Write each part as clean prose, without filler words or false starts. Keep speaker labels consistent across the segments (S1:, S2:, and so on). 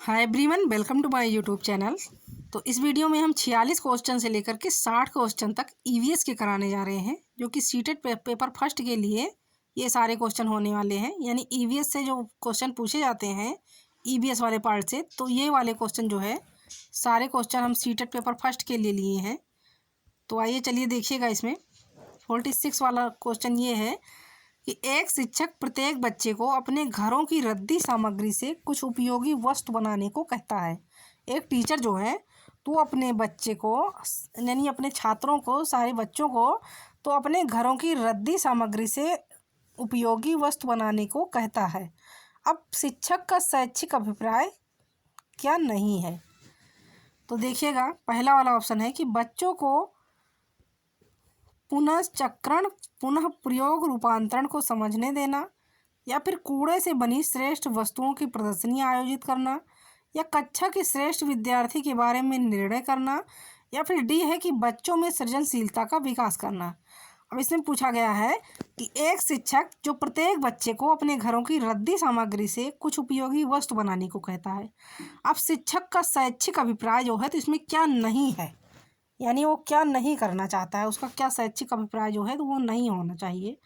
S1: Hi everyone, welcome to my YouTube channel. तो इस video में हम 46 क्वेश्चन से लेकर के 60 क्वेश्चन तक ईवीएस के कराने जा रहे हैं, जो कि सीटेट पेपर फर्स्ट के लिए ये सारे क्वेश्चन होने वाले हैं। यानी ईवीएस से जो क्वेश्चन पूछे जाते हैं ईवीएस वाले पार्ट से, तो ये वाले क्वेश्चन जो है सारे क्वेश्चन हम सीटेट पेपर फर्स्ट के लिए लिए हैं। तो आइए चलिए देखिएगा। इसमें 46 वाला क्वेश्चन ये है कि एक शिक्षक प्रत्येक बच्चे को अपने घरों की रद्दी सामग्री से कुछ उपयोगी वस्तु बनाने को कहता है। एक टीचर जो है तो अपने बच्चे को यानी अपने छात्रों को, सारे बच्चों को तो अपने घरों की रद्दी सामग्री से उपयोगी वस्तु बनाने को कहता है। अब शिक्षक का शैक्षिक अभिप्राय क्या नहीं है? तो देखिएगा, पहला वाला ऑप्शन है कि बच्चों को पुनश्चक्रण, पुनः प्रयोग, रूपांतरण को समझने देना, या फिर कूड़े से बनी श्रेष्ठ वस्तुओं की प्रदर्शनी आयोजित करना, या कक्षा के श्रेष्ठ विद्यार्थी के बारे में निर्णय करना, या फिर डी है कि बच्चों में सृजनशीलता का विकास करना। अब इसमें पूछा गया है कि एक शिक्षक जो प्रत्येक बच्चे को अपने घरों की रद्दी सामग्री से कुछ उपयोगी वस्तु बनाने को कहता है। अब शिक्षक का शैक्षिक अभिप्राय जो है तो इसमें क्या नहीं है, यानी वो क्या नहीं करना चाहता है, उसका क्या शैक्षिक अभिप्राय जो है तो वो नहीं होना चाहिए।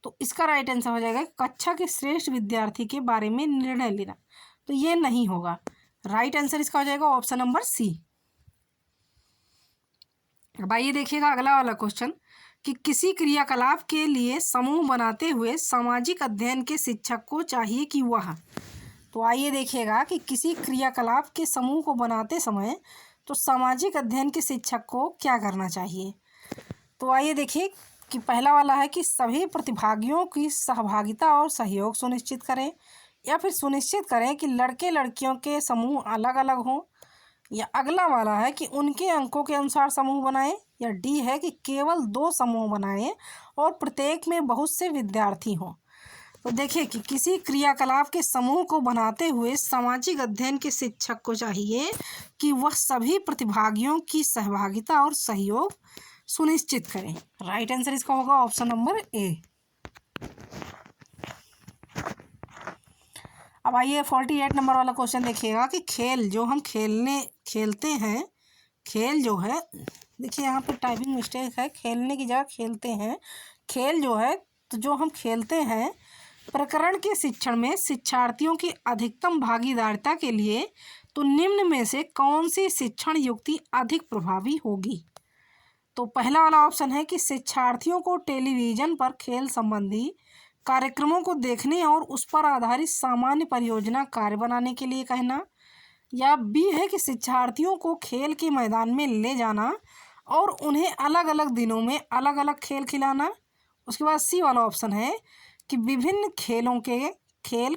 S1: तो इसका राइट आंसर हो जाएगा कक्षा के श्रेष्ठ विद्यार्थी के बारे में निर्णय लेना। तो ये नहीं होगा, राइट आंसर इसका हो जाएगा ऑप्शन नंबर सी। अब आइए देखिएगा अगला वाला क्वेश्चन कि किसी क्रियाकलाप के लिए समूह बनाते हुए सामाजिक अध्ययन के शिक्षक को चाहिए कि वह, तो आइए देखिएगा कि किसी क्रियाकलाप के समूह को बनाते समय तो सामाजिक अध्ययन के शिक्षक को क्या करना चाहिए। तो आइए देखिए कि पहला वाला है कि सभी प्रतिभागियों की सहभागिता और सहयोग सुनिश्चित करें, या फिर सुनिश्चित करें कि लड़के लड़कियों के समूह अलग अलग हों, या अगला वाला है कि उनके अंकों के अनुसार समूह बनाएं, या डी है कि केवल 2 समूह बनाएं और प्रत्येक में बहुत से विद्यार्थी हों। तो देखिए कि किसी क्रियाकलाप के समूह को बनाते हुए सामाजिक अध्ययन के शिक्षक को चाहिए कि वह सभी प्रतिभागियों की सहभागिता और सहयोग सुनिश्चित करें। राइट आंसर इसका होगा ऑप्शन नंबर ए। अब आइए 48 नंबर वाला क्वेश्चन देखिएगा कि खेल जो हम खेलते हैं, खेल जो है, देखिए यहाँ पर टाइपिंग मिस्टेक है, खेलने की जगह खेलते हैं। खेल जो है तो जो हम खेलते हैं प्रकरण के शिक्षण में शिक्षार्थियों की अधिकतम भागीदारिता के लिए तो निम्न में से कौन सी शिक्षण युक्ति अधिक प्रभावी होगी। तो पहला वाला ऑप्शन है कि शिक्षार्थियों को टेलीविज़न पर खेल संबंधी कार्यक्रमों को देखने और उस पर आधारित सामान्य परियोजना कार्य बनाने के लिए कहना, या बी है कि शिक्षार्थियों को खेल के मैदान में ले जाना और उन्हें अलग अलग दिनों में अलग अलग खेल खिलाना। उसके बाद सी वाला ऑप्शन है कि विभिन्न खेलों के खेल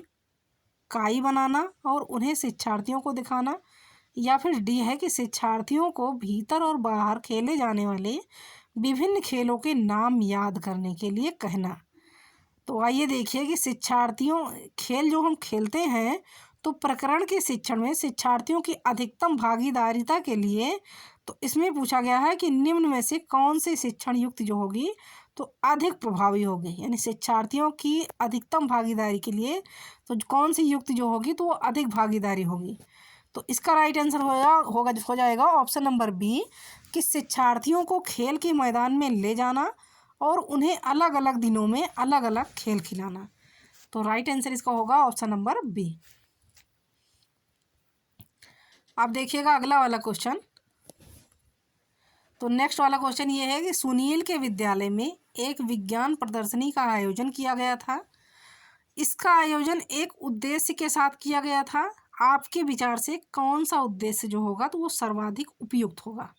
S1: काई बनाना और उन्हें शिक्षार्थियों को दिखाना, या फिर डी है कि शिक्षार्थियों को भीतर और बाहर खेले जाने वाले विभिन्न खेलों के नाम याद करने के लिए कहना। तो आइए देखिए कि शिक्षार्थियों खेल जो हम खेलते हैं तो प्रकरण के शिक्षण में शिक्षार्थियों की अधिकतम भागीदारिता के लिए, तो इसमें पूछा गया है कि निम्न में से कौन से शिक्षण युक्त जो होगी तो अधिक प्रभावी होगी, यानी शिक्षार्थियों की अधिकतम भागीदारी के लिए तो कौन सी युक्त जो होगी तो वो अधिक भागीदारी होगी। तो इसका राइट आंसर हो जाएगा ऑप्शन नंबर बी कि शिक्षार्थियों को खेल के मैदान में ले जाना और उन्हें अलग अलग दिनों में अलग अलग खेल खिलाना। तो राइट आंसर इसका होगा ऑप्शन नंबर बी। अब देखिएगा अगला वाला क्वेश्चन। तो नेक्स्ट वाला क्वेश्चन ये है कि सुनील के विद्यालय में एक विज्ञान प्रदर्शनी का आयोजन किया गया था। इसका आयोजन एक उद्देश्य के साथ किया गया था। आपके विचार से कौन सा उद्देश्य जो होगा तो वो सर्वाधिक उपयुक्त होगा।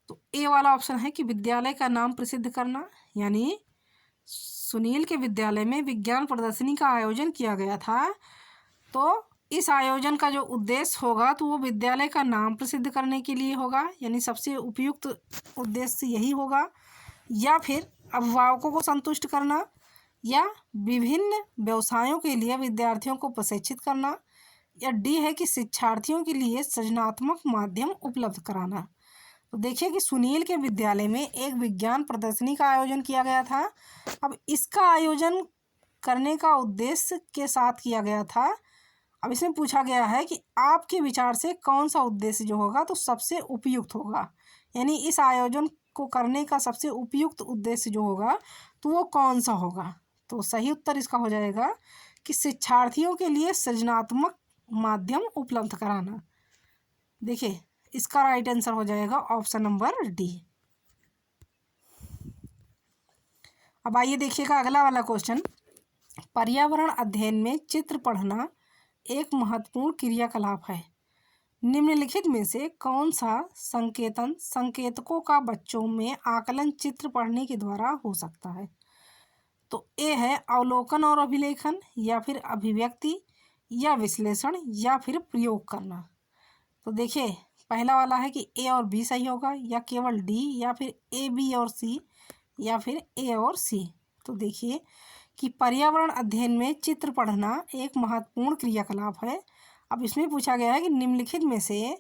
S1: तो ए वाला ऑप्शन है कि विद्यालय का नाम प्रसिद्ध करना, यानी सुनील के विद्यालय में विज्ञान प्रदर्शनी का आयोजन किया गया था, तो इस आयोजन का जो उद्देश्य होगा तो वो विद्यालय का नाम प्रसिद्ध करने के लिए होगा, यानी सबसे उपयुक्त उद्देश्य यही होगा, या फिर अभिभावकों को संतुष्ट करना, या विभिन्न व्यवसायों के लिए विद्यार्थियों को प्रशिक्षित करना, या डी है कि शिक्षार्थियों के लिए सृजनात्मक माध्यम उपलब्ध कराना। तो देखिए कि सुनील के विद्यालय में एक विज्ञान प्रदर्शनी का आयोजन किया गया था। अब इसका आयोजन करने का उद्देश्य के साथ किया गया था अब इसमें पूछा गया है कि आपके विचार से कौन सा उद्देश्य जो होगा तो सबसे उपयुक्त होगा, यानी इस आयोजन को करने का सबसे उपयुक्त उद्देश्य जो होगा तो वो कौन सा होगा। तो सही उत्तर इसका हो जाएगा कि शिक्षार्थियों के लिए सृजनात्मक माध्यम उपलब्ध कराना। देखिए इसका राइट आंसर हो जाएगा ऑप्शन नंबर डी। अब आइए देखिएगा अगला वाला क्वेश्चन। पर्यावरण अध्ययन में चित्र पढ़ना एक महत्वपूर्ण क्रियाकलाप है। निम्नलिखित में से कौन सा संकेतकों का बच्चों में आकलन चित्र पढ़ने के द्वारा हो सकता है। तो ए है अवलोकन और अभिलेखन, या फिर अभिव्यक्ति, या विश्लेषण, या फिर प्रयोग करना। तो देखिए पहला वाला है कि ए और बी सही होगा, या केवल डी, या फिर ए बी और सी, या फिर ए और सी। तो देखिए कि पर्यावरण अध्ययन में चित्र पढ़ना एक महत्वपूर्ण क्रियाकलाप है। अब इसमें पूछा गया है कि निम्नलिखित में से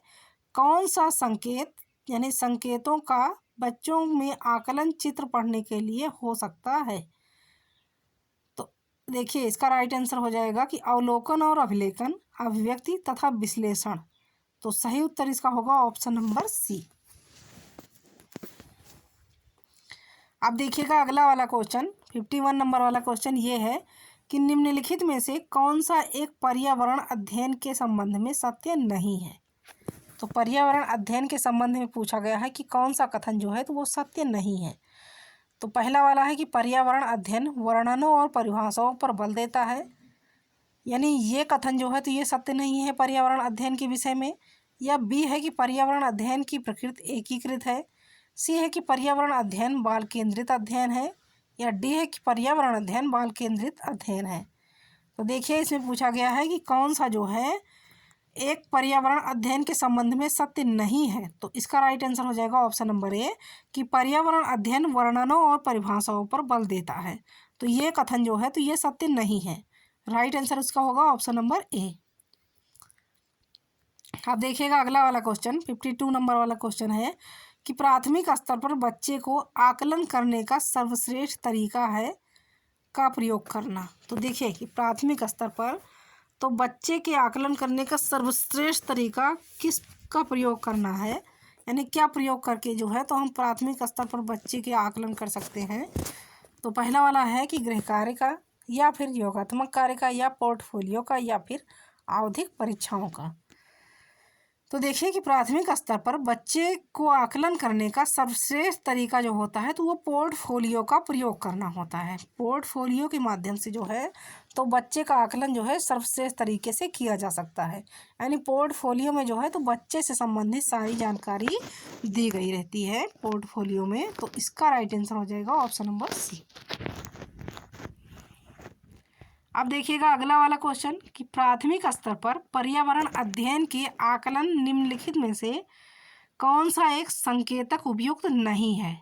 S1: कौन सा संकेत यानी संकेतों का बच्चों में आकलन चित्र पढ़ने के लिए हो सकता है। तो देखिए इसका राइट आंसर हो जाएगा कि अवलोकन और अभिलेखन, अभिव्यक्ति तथा विश्लेषण। तो सही उत्तर इसका होगा ऑप्शन नंबर सी। अब देखिएगा अगला वाला क्वेश्चन 51 नंबर वाला क्वेश्चन ये है कि निम्नलिखित में से कौन सा एक पर्यावरण अध्ययन के संबंध में सत्य नहीं है। तो पर्यावरण अध्ययन के संबंध में पूछा गया है कि कौन सा कथन जो है तो वो सत्य नहीं है। तो पहला वाला है कि पर्यावरण अध्ययन वर्णनों और परिभाषाओं पर बल देता है, यानी ये कथन जो है तो ये सत्य नहीं है पर्यावरण अध्ययन के विषय में। या बी है कि पर्यावरण अध्ययन की प्रकृति एकीकृत है। सी है कि पर्यावरण अध्ययन बाल केंद्रित अध्ययन है। या डी है कि पर्यावरण अध्ययन बाल केंद्रित अध्ययन है। तो देखिए इसमें पूछा गया है कि कौन सा जो है एक पर्यावरण अध्ययन के संबंध में सत्य नहीं है। तो इसका राइट आंसर हो जाएगा ऑप्शन नंबर ए कि पर्यावरण अध्ययन वर्णनों और परिभाषाओं पर बल देता है। तो ये कथन जो है तो ये सत्य नहीं है। राइट आंसर इसका होगा ऑप्शन नंबर ए। अब देखिएगा अगला वाला क्वेश्चन 52 नंबर वाला क्वेश्चन है कि प्राथमिक स्तर पर बच्चे को आकलन करने का सर्वश्रेष्ठ तरीका है का प्रयोग करना। तो देखिए कि प्राथमिक स्तर पर तो बच्चे के आकलन करने का सर्वश्रेष्ठ तरीका किस का प्रयोग करना है, यानी क्या प्रयोग करके जो है तो हम प्राथमिक स्तर पर बच्चे के आकलन कर सकते हैं। तो पहला वाला है कि गृह कार्य का, या फिर योगात्मक कार्य का, या पोर्टफोलियो का, या फिर आवधिक परीक्षाओं का। तो देखिए कि प्राथमिक स्तर पर बच्चे को आकलन करने का सर्वश्रेष्ठ तरीका जो होता है तो वो पोर्टफोलियो का प्रयोग करना होता है। पोर्टफोलियो के माध्यम से जो है तो बच्चे का आकलन जो है सर्वश्रेष्ठ तरीके से किया जा सकता है। यानी पोर्टफोलियो में जो है तो बच्चे से संबंधित सारी जानकारी दी गई रहती है पोर्टफोलियो में। तो इसका राइट आंसर हो जाएगा ऑप्शन नंबर सी। अब देखिएगा अगला वाला क्वेश्चन कि प्राथमिक स्तर पर पर्यावरण अध्ययन के आकलन निम्नलिखित में से कौन सा एक संकेतक उपयुक्त नहीं है।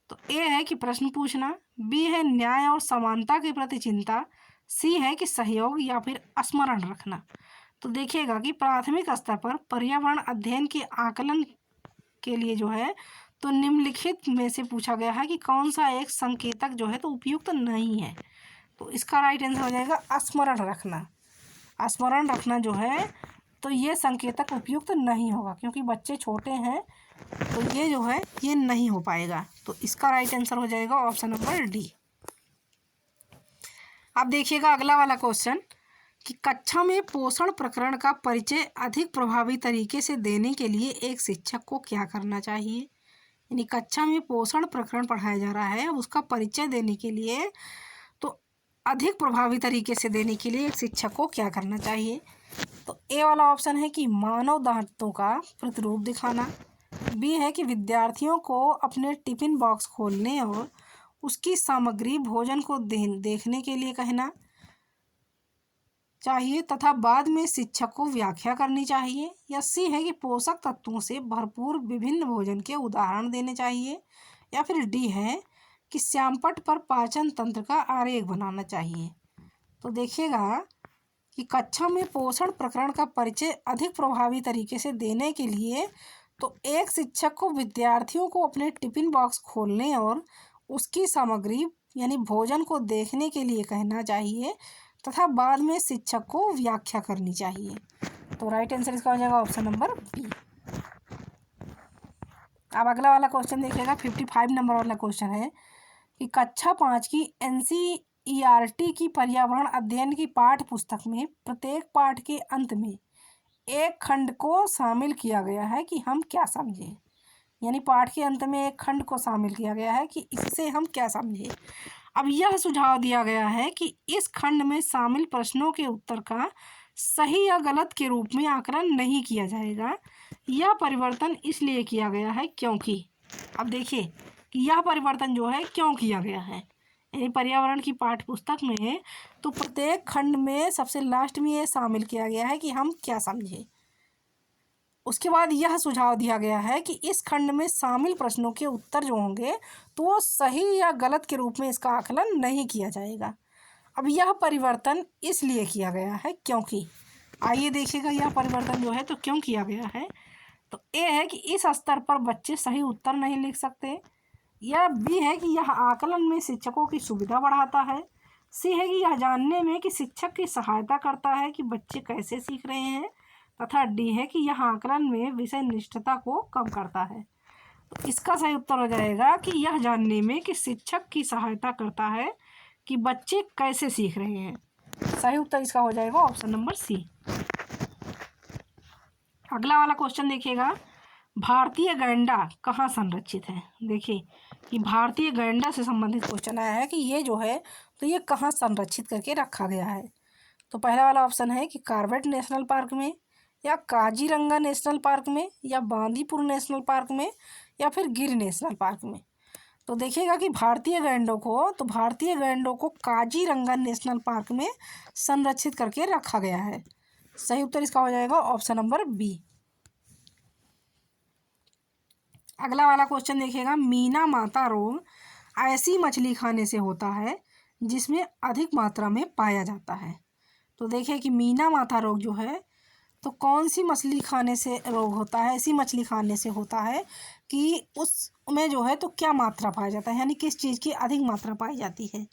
S1: तो ए है कि प्रश्न पूछना, बी है न्याय और समानता के प्रति चिंता, सी है कि सहयोग, या फिर स्मरण रखना। तो देखिएगा कि प्राथमिक स्तर पर पर्यावरण अध्ययन के आकलन के लिए जो है तो निम्नलिखित में से पूछा गया है कि कौन सा एक संकेतक जो है तो उपयुक्त नहीं है। तो इसका राइट आंसर हो जाएगा स्मरण रखना। स्मरण रखना जो है तो ये संकेतक उपयुक्त नहीं होगा, क्योंकि बच्चे छोटे हैं तो ये जो है ये नहीं हो पाएगा। तो इसका राइट आंसर हो जाएगा ऑप्शन नंबर डी। अब देखिएगा अगला वाला क्वेश्चन कि कक्षा में पोषण प्रकरण का परिचय अधिक प्रभावी तरीके से देने के लिए एक शिक्षक को क्या करना चाहिए। यानी कक्षा में पोषण प्रकरण पढ़ाया जा रहा है, अब उसका परिचय देने के लिए तो अधिक प्रभावी तरीके से देने के लिए एक शिक्षक को क्या करना चाहिए। तो ए वाला ऑप्शन है कि मानव दांतों का प्रतिरूप दिखाना, बी है कि विद्यार्थियों को अपने टिफिन बॉक्स खोलने और उसकी सामग्री भोजन को देखने के लिए कहना चाहिए तथा बाद में शिक्षक को व्याख्या करनी चाहिए, या सी है कि पोषक तत्वों से भरपूर विभिन्न भोजन के उदाहरण देने चाहिए, या फिर डी है कि श्यामपट्ट पर पाचन तंत्र का आरेख बनाना चाहिए। तो देखिएगा कि कक्षा में पोषण प्रकरण का परिचय अधिक प्रभावी तरीके से देने के लिए तो एक शिक्षक को विद्यार्थियों को अपने टिफिन बॉक्स खोलने और उसकी सामग्री यानी भोजन को देखने के लिए कहना चाहिए तथा बाद में शिक्षक को व्याख्या करनी चाहिए। तो राइट आंसर इसका हो जाएगा ऑप्शन नंबर बी। अब अगला वाला क्वेश्चन देखिएगा, 55 नंबर वाला क्वेश्चन है कि कक्षा 5 की NCERT की पर्यावरण अध्ययन की पाठ्य पुस्तक में प्रत्येक पाठ के अंत में एक खंड को शामिल किया गया है कि हम क्या समझें। यानी पाठ के अंत में एक खंड को शामिल किया गया है कि इससे हम क्या समझें। अब यह सुझाव दिया गया है कि इस खंड में शामिल प्रश्नों के उत्तर का सही या गलत के रूप में आकलन नहीं किया जाएगा। यह परिवर्तन इसलिए किया गया है क्योंकि, अब देखिए कि यह परिवर्तन जो है क्यों किया गया है। यानी पर्यावरण की पाठ्य पुस्तक में तो प्रत्येक खंड में सबसे लास्ट में ये शामिल किया गया है कि हम क्या समझें। उसके बाद यह सुझाव दिया गया है कि इस खंड में शामिल प्रश्नों के उत्तर जो होंगे तो वो सही या गलत के रूप में इसका आकलन नहीं किया जाएगा। अब यह परिवर्तन इसलिए किया गया है क्योंकि, आइए देखिएगा यह परिवर्तन जो है तो क्यों किया गया है। तो ए है कि इस स्तर पर बच्चे सही उत्तर नहीं लिख सकते, या बी है कि यह आकलन में शिक्षकों की सुविधा बढ़ाता है, सी है कि यह जानने में कि शिक्षक की सहायता करता है कि बच्चे कैसे सीख रहे हैं, तथा डी है कि यह आकलन में विषय निष्ठता को कम करता है। तो इसका सही उत्तर हो जाएगा कि यह जानने में कि शिक्षक की सहायता करता है कि बच्चे कैसे सीख रहे हैं। सही उत्तर इसका हो जाएगा ऑप्शन नंबर सी। अगला वाला क्वेश्चन देखिएगा, भारतीय गैंडा कहाँ संरक्षित है। देखिए कि भारतीय गैंडा से संबंधित क्वेश्चन आया है कि ये जो है तो ये कहाँ संरक्षित करके रखा गया है। तो पहला वाला ऑप्शन है कि कॉर्बेट नेशनल पार्क में, या काजीरंगा नेशनल पार्क में, या बांदीपुर नेशनल पार्क में, या फिर गिर नेशनल पार्क में। तो देखिएगा कि भारतीय गैंडों को काजीरंगा नेशनल पार्क में संरक्षित करके रखा गया है। सही उत्तर इसका हो जाएगा ऑप्शन नंबर बी। अगला वाला क्वेश्चन देखिएगा, मीना माता रोग ऐसी मछली खाने से होता है जिसमें अधिक मात्रा में पाया जाता है। तो देखिए कि मीना माता रोग जो है तो कौन सी मछली खाने से रोग होता है। ऐसी मछली खाने से होता है कि उसमें जो है तो क्या मात्रा पाया जाता है, यानी किस चीज़ की अधिक मात्रा पाई जाती है।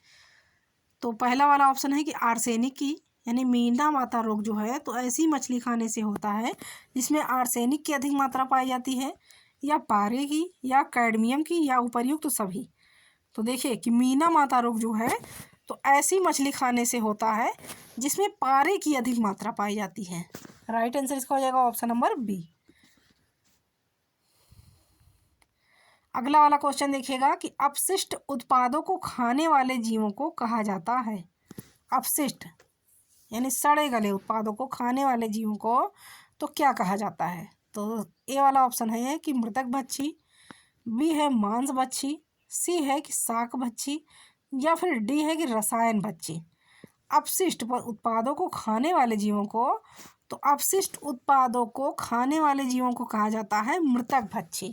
S1: तो पहला वाला ऑप्शन है कि आर्सेनिक की, यानी मीना माता रोग जो है तो ऐसी मछली खाने से होता है जिसमें आर्सेनिक की अधिक मात्रा पाई जाती है, या पारे की, या कैडमियम की, या उपर्युक्त तो सभी। तो देखिए कि मीना माता रोग जो है तो ऐसी मछली खाने से होता है जिसमें पारे की अधिक मात्रा पाई जाती है। राइट आंसर इसका हो जाएगा ऑप्शन नंबर बी। अगला वाला क्वेश्चन देखिएगा कि अपशिष्ट उत्पादों को खाने वाले जीवों को कहा जाता है। अपशिष्ट यानी सड़े गले उत्पादों को खाने वाले जीवों को तो क्या कहा जाता है। तो ए वाला ऑप्शन है कि मृतक भक्षी, बी है मांस भक्षी, सी है कि शाक भक्षी, या फिर डी है कि रसायन भक्षी। अपशिष्ट उत्पादों को खाने वाले जीवों को तो अपशिष्ट उत्पादों को खाने वाले जीवों को कहा जाता है मृतक भक्षी।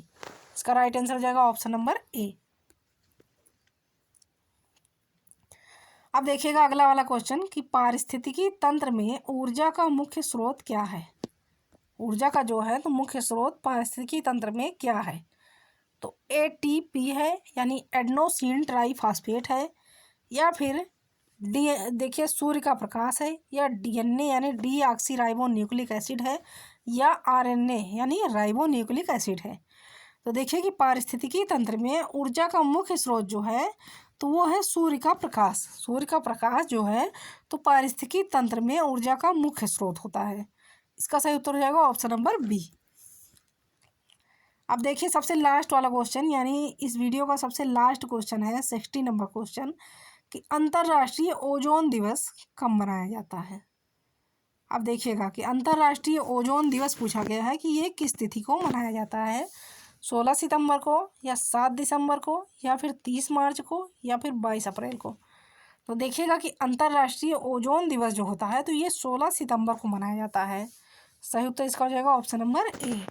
S1: इसका राइट आंसर हो जाएगा ऑप्शन नंबर ए। अब देखिएगा अगला वाला क्वेश्चन कि पारिस्थितिकी तंत्र में ऊर्जा का मुख्य स्रोत क्या है। ऊर्जा का जो है तो मुख्य स्रोत पारिस्थितिकी तंत्र में क्या है। तो ATP है, यानी एडेनोसिन ट्राइफॉस्फेट है, या फिर देखिए सूर्य का प्रकाश है, या DNA यानी डीऑक्सी न्यूक्लिक एसिड है, या RNA यानी राइबो न्यूक्लिक एसिड है। तो देखिए कि पारिस्थितिकी तंत्र में ऊर्जा का मुख्य स्रोत जो है तो वो है सूर्य का प्रकाश। सूर्य का प्रकाश जो है तो पारिस्थितिकी तंत्र में ऊर्जा का मुख्य स्रोत होता है। इसका सही उत्तर हो जाएगा ऑप्शन नंबर बी। अब देखिए सबसे लास्ट वाला क्वेश्चन, यानी इस वीडियो का सबसे लास्ट क्वेश्चन है 60 नंबर क्वेश्चन कि अंतर्राष्ट्रीय ओजोन दिवस कब मनाया जाता है। अब देखिएगा कि अंतर्राष्ट्रीय ओजोन दिवस पूछा गया है कि ये किस तिथि को मनाया जाता है, 16 सितंबर को, या 7 दिसंबर को, या फिर 30 मार्च को, या फिर 22 अप्रैल को। तो देखिएगा कि अंतर्राष्ट्रीय ओजोन दिवस जो होता है तो ये 16 सितंबर को मनाया जाता है। सही उत्तर इसका हो जाएगा ऑप्शन नंबर ए।